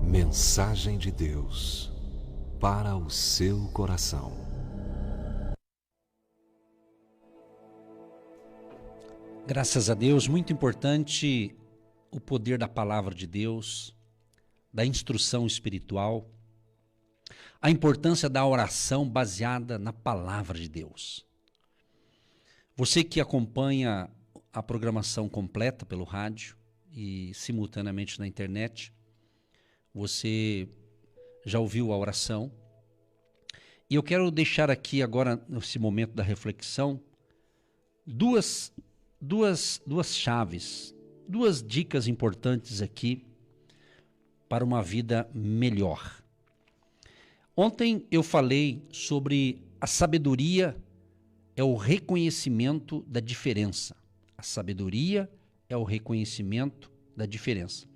Mensagem de Deus para o seu coração. Graças a Deus, muito importante o poder da palavra de Deus, da instrução espiritual, a importância da oração baseada na palavra de Deus. Você que acompanha a programação completa pelo rádio e simultaneamente na internet, você já ouviu a oração. E eu quero deixar aqui agora, nesse momento da reflexão, duas chaves, duas dicas importantes aqui para uma vida melhor. Ontem eu falei sobre a sabedoria é o reconhecimento da diferença. A sabedoria é o reconhecimento da diferença.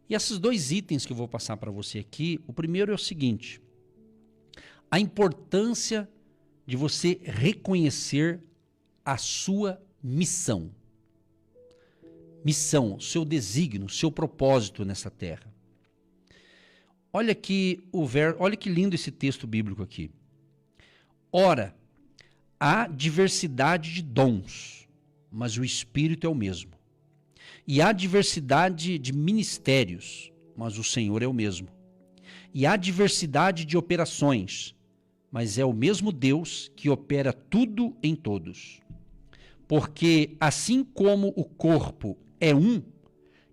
E esses dois itens que eu vou passar para você aqui, o primeiro é o seguinte: a importância de você reconhecer a sua missão. Missão, seu desígnio, seu propósito nessa terra. Olha que lindo esse texto bíblico aqui. Ora, há diversidade de dons, mas o Espírito é o mesmo. E há diversidade de ministérios, mas o Senhor é o mesmo. E há diversidade de operações, mas é o mesmo Deus que opera tudo em todos. Porque assim como o corpo é um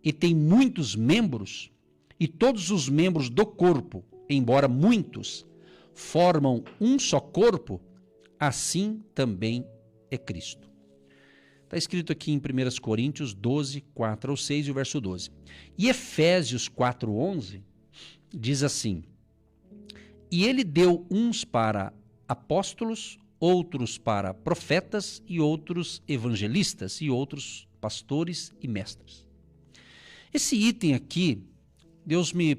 e tem muitos membros, e todos os membros do corpo, embora muitos, formam um só corpo, assim também é Cristo. Está escrito aqui em 1 Coríntios 12, 4 ao 6 e o verso 12. E Efésios 4, 11 diz assim: E ele deu uns para apóstolos, outros para profetas, e outros evangelistas, e outros pastores e mestres. Esse item aqui, Deus me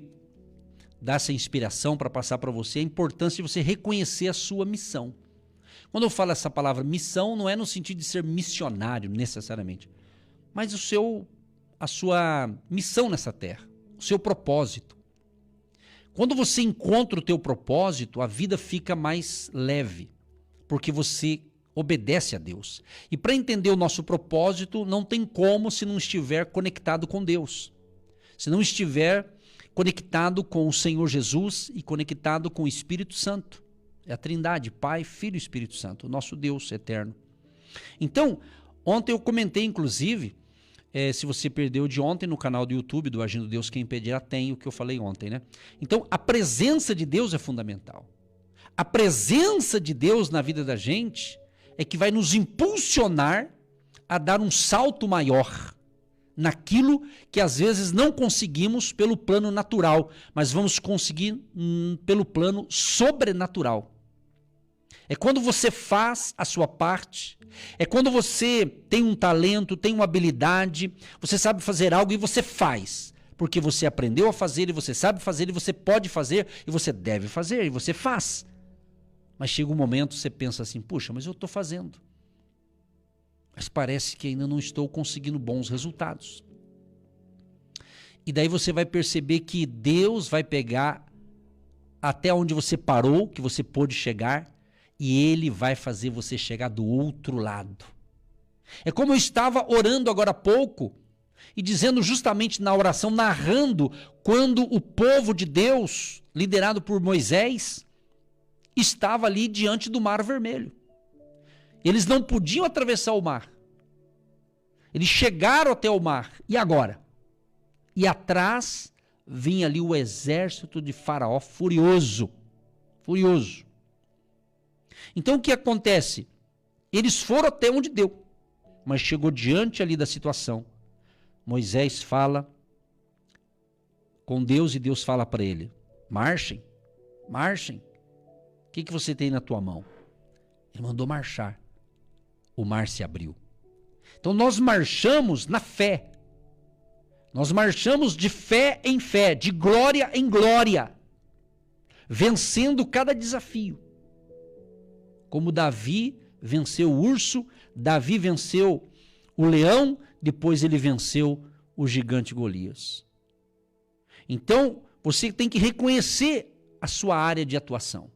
dá essa inspiração para passar para você a importância de você reconhecer a sua missão. Quando eu falo essa palavra missão, não é no sentido de ser missionário necessariamente, mas a sua missão nessa terra, o seu propósito. Quando você encontra o teu propósito, a vida fica mais leve, porque você obedece a Deus. E para entender o nosso propósito, não tem como se não estiver conectado com Deus. Se não estiver conectado com o Senhor Jesus e conectado com o Espírito Santo. É a Trindade, Pai, Filho e Espírito Santo, o nosso Deus eterno. Então, ontem eu comentei, inclusive, se você perdeu de ontem no canal do YouTube do Agindo Deus Quem Impedirá, tem o que eu falei ontem, né? Então, a presença de Deus é fundamental. A presença de Deus na vida da gente é que vai nos impulsionar a dar um salto maior naquilo que às vezes não conseguimos pelo plano natural, mas vamos conseguir pelo plano sobrenatural. É quando você faz a sua parte, é quando você tem um talento, tem uma habilidade, você sabe fazer algo e você faz, porque você aprendeu a fazer e você sabe fazer e você pode fazer e você deve fazer e você faz. Mas chega um momento você pensa assim, puxa, mas eu estou fazendo. Mas parece que ainda não estou conseguindo bons resultados. E daí você vai perceber que Deus vai pegar até onde você parou, que você pôde chegar, e Ele vai fazer você chegar do outro lado. É como eu estava orando agora há pouco, e dizendo justamente na oração, narrando quando o povo de Deus, liderado por Moisés, estava ali diante do Mar Vermelho. Eles não podiam atravessar o mar. Eles chegaram até o mar. E agora? E atrás vinha ali o exército de Faraó furioso. Furioso. Então o que acontece? Eles foram até onde deu. Mas chegou diante ali da situação. Moisés fala com Deus e Deus fala para ele: marchem, marchem. O que você tem na tua mão? Ele mandou marchar. O mar se abriu. Então nós marchamos na fé. Nós marchamos de fé em fé, de glória em glória, vencendo cada desafio. Como Davi venceu o urso, Davi venceu o leão, depois ele venceu o gigante Golias. Então, Você tem que reconhecer a sua área de atuação.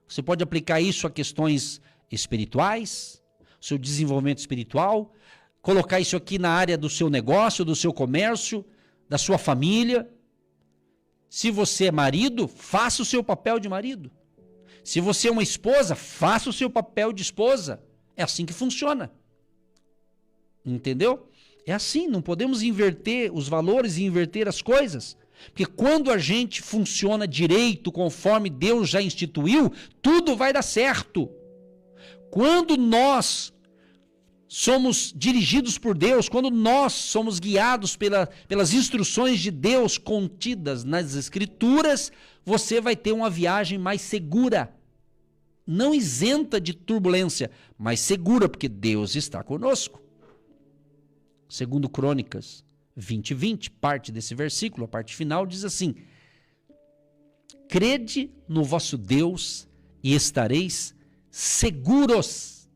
Você pode aplicar isso a questões espirituais, seu desenvolvimento espiritual, colocar isso aqui na área do seu negócio, do seu comércio, da sua família. Se você é marido, faça o seu papel de marido. Se você é uma esposa, faça o seu papel de esposa. É assim que funciona. Entendeu? É assim, não podemos inverter os valores e inverter as coisas. Porque quando a gente funciona direito, conforme Deus já instituiu, tudo vai dar certo. Quando nós somos dirigidos por Deus, quando nós somos guiados pelas instruções de Deus contidas nas Escrituras, você vai ter uma viagem mais segura. Não isenta de turbulência, mas segura, porque Deus está conosco. Segundo Crônicas 20:20, parte desse versículo, a parte final, diz assim: crede no vosso Deus e estareis seguros.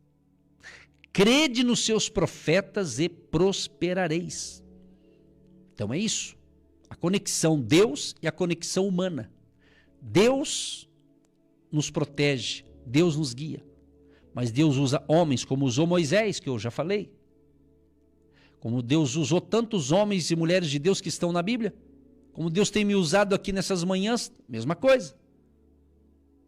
Crede nos seus profetas e prosperareis. Então é isso. A conexão Deus e a conexão humana. Deus nos protege, Deus nos guia. Mas Deus usa homens, como usou Moisés, que eu já falei. Como Deus usou tantos homens e mulheres de Deus que estão na Bíblia. Como Deus tem me usado aqui nessas manhãs, mesma coisa.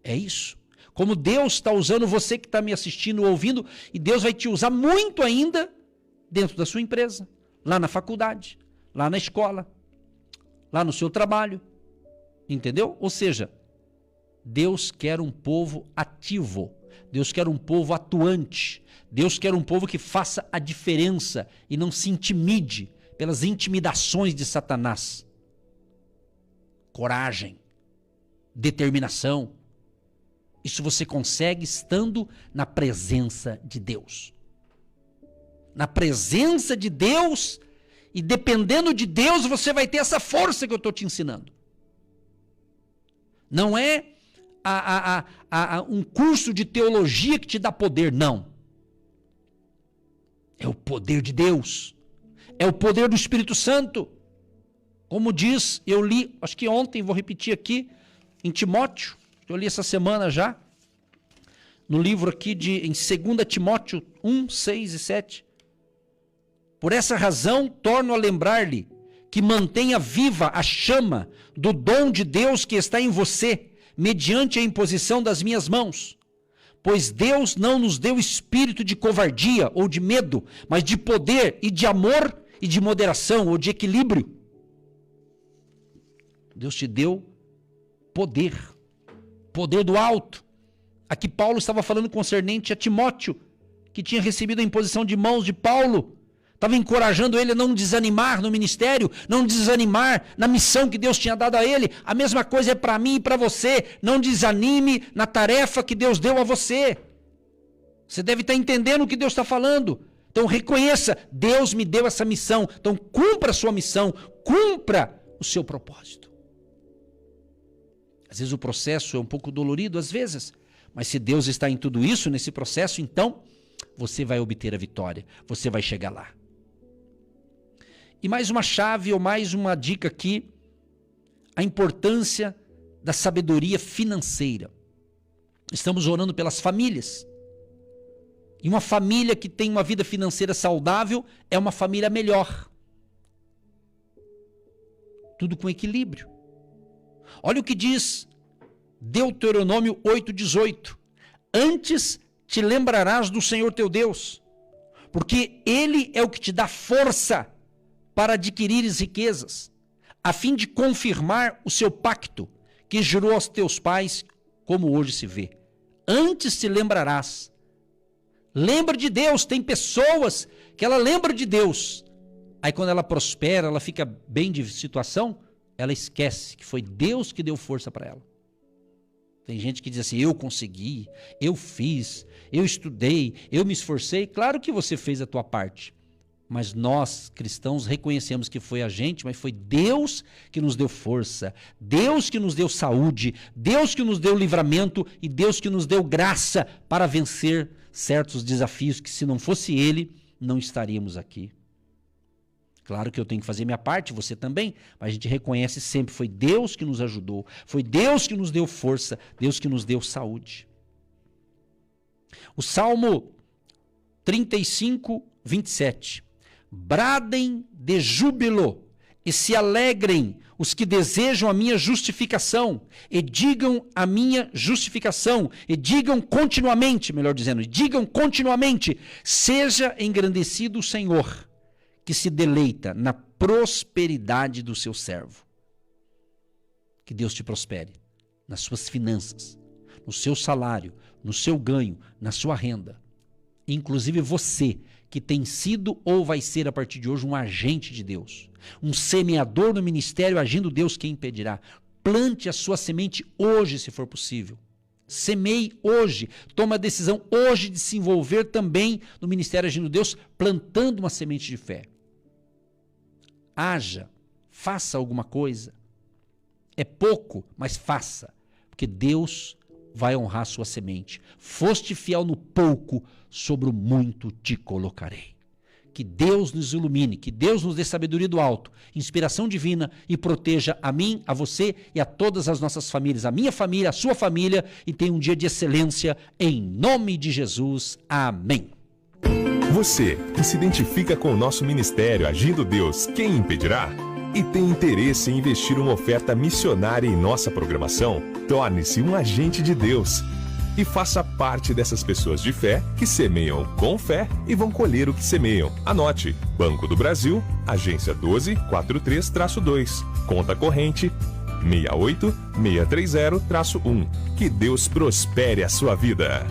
É isso. Como Deus está usando você que está me assistindo, ouvindo, e Deus vai te usar muito ainda dentro da sua empresa, lá na faculdade, lá na escola, lá no seu trabalho. Entendeu? Ou seja, Deus quer um povo ativo. Deus quer um povo atuante. Deus quer um povo que faça a diferença e não se intimide pelas intimidações de Satanás. Coragem, determinação. Isso você consegue estando na presença de Deus. Na presença de Deus e dependendo de Deus, você vai ter essa força que eu estou te ensinando. Não é um curso de teologia que te dá poder, não. É o poder de Deus. É o poder do Espírito Santo. Como diz, eu li, acho que ontem, vou repetir aqui, em Timóteo, eu li essa semana já, no livro aqui em 2 Timóteo 1, 6 e 7. Por essa razão, torno a lembrar-lhe que mantenha viva a chama do dom de Deus que está em você, mediante a imposição das minhas mãos. Pois Deus não nos deu espírito de covardia ou de medo, mas de poder e de amor e de moderação ou de equilíbrio. Deus te deu poder, poder do alto. Aqui Paulo estava falando concernente a Timóteo, que tinha recebido a imposição de mãos de Paulo. Estava encorajando ele a não desanimar no ministério, não desanimar na missão que Deus tinha dado a ele. A mesma coisa é para mim e para você. Não desanime na tarefa que Deus deu a você. Você deve estar entendendo o que Deus está falando. Então reconheça, Deus me deu essa missão. Então cumpra a sua missão, cumpra o seu propósito. Às vezes o processo é um pouco dolorido, às vezes. Mas se Deus está em tudo isso, nesse processo, então você vai obter a vitória. Você vai chegar lá. E mais uma chave ou mais uma dica aqui, a importância da sabedoria financeira. Estamos orando pelas famílias. E uma família que tem uma vida financeira saudável é uma família melhor. Tudo com equilíbrio. Olha o que diz Deuteronômio 8:18. Antes te lembrarás do Senhor teu Deus, porque Ele é o que te dá força para adquirires riquezas, a fim de confirmar o seu pacto que jurou aos teus pais, como hoje se vê. Antes te lembrarás. Lembra de Deus. Tem pessoas que ela lembra de Deus. Aí quando ela prospera, ela fica bem de situação, ela esquece que foi Deus que deu força para ela. Tem gente que diz assim, eu consegui, eu fiz, eu estudei, eu me esforcei. Claro que você fez a tua parte. Mas nós, cristãos, reconhecemos que foi a gente, mas foi Deus que nos deu força, Deus que nos deu saúde, Deus que nos deu livramento e Deus que nos deu graça para vencer certos desafios que, se não fosse Ele, não estaríamos aqui. Claro que eu tenho que fazer minha parte, você também, mas a gente reconhece sempre, foi Deus que nos ajudou, foi Deus que nos deu força, Deus que nos deu saúde. O Salmo 35, 27. Bradem de júbilo e se alegrem os que desejam a minha justificação, e digam a minha justificação, e digam continuamente, melhor dizendo, digam continuamente, seja engrandecido o Senhor, que se deleita na prosperidade do seu servo. Que Deus te prospere nas suas finanças, no seu salário, no seu ganho, na sua renda. Inclusive você, que tem sido ou vai ser a partir de hoje um agente de Deus, um semeador no ministério, agindo Deus, quem impedirá? Plante a sua semente hoje, se for possível. Semeie hoje, toma a decisão hoje de se envolver também no ministério agindo Deus, plantando uma semente de fé. Haja, faça alguma coisa. É pouco, mas faça, porque Deus vai honrar sua semente. Foste fiel no pouco, sobre o muito te colocarei. Que Deus nos ilumine, que Deus nos dê sabedoria do alto, inspiração divina e proteja a mim, a você e a todas as nossas famílias, a minha família, a sua família, e tenha um dia de excelência em nome de Jesus. Amém. Você que se identifica com o nosso ministério Agindo Deus, quem impedirá? E tem interesse em investir uma oferta missionária em nossa programação? Torne-se um agente de Deus e faça parte dessas pessoas de fé que semeiam com fé e vão colher o que semeiam. Anote: Banco do Brasil, agência 1243-2, conta corrente 68630-1. Que Deus prospere a sua vida.